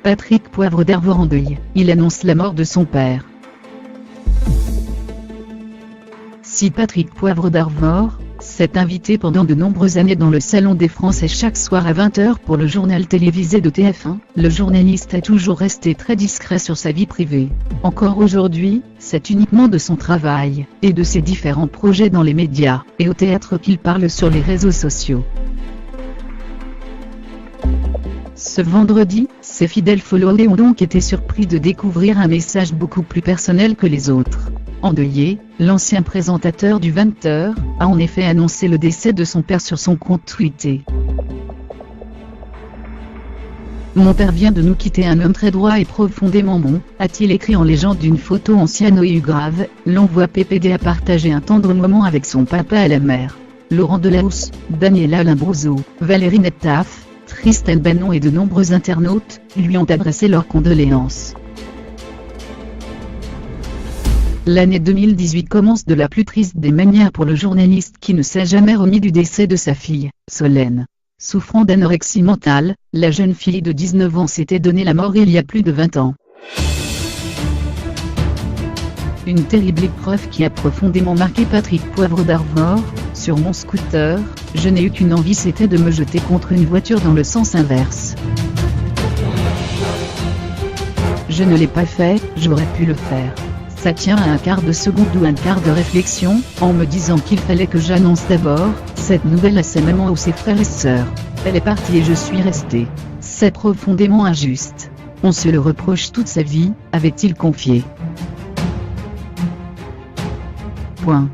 Patrick Poivre d'Arvor en deuil, il annonce la mort de son père. Si Patrick Poivre d'Arvor s'est invité pendant de nombreuses années dans le Salon des Français chaque soir à 20h pour le journal télévisé de TF1, le journaliste a toujours resté très discret sur sa vie privée. Encore aujourd'hui, c'est uniquement de son travail, et de ses différents projets dans les médias, et au théâtre qu'il parle sur les réseaux sociaux. Ce vendredi, ses fidèles followers ont donc été surpris de découvrir un message beaucoup plus personnel que les autres. Endeuillé, l'ancien présentateur du 20h a en effet annoncé le décès de son père sur son compte Twitter. Mon père vient de nous quitter, un homme très droit et profondément bon, a-t-il écrit en légende d'une photo en cyanoïde grave. L'envoi PPD a partagé un tendre moment avec son papa et la mère. Laurent Delahousse, Daniela Limbroso, Valérie Nettaf, Tristan Bannon et de nombreux internautes lui ont adressé leurs condoléances. L'année 2018 commence de la plus triste des manières pour le journaliste qui ne s'est jamais remis du décès de sa fille, Solène. Souffrant d'anorexie mentale, la jeune fille de 19 ans s'était donné la mort il y a plus de 20 ans. Une terrible épreuve qui a profondément marqué Patrick Poivre d'Arvor. Sur mon scooter, je n'ai eu qu'une envie, c'était de me jeter contre une voiture dans le sens inverse. Je ne l'ai pas fait, j'aurais pu le faire. Ça tient à un quart de seconde ou un quart de réflexion, en me disant qu'il fallait que j'annonce d'abord cette nouvelle à ses mamans ou ses frères et sœurs. Elle est partie et je suis resté. C'est profondément injuste. On se le reproche toute sa vie, avait-il confié. Point.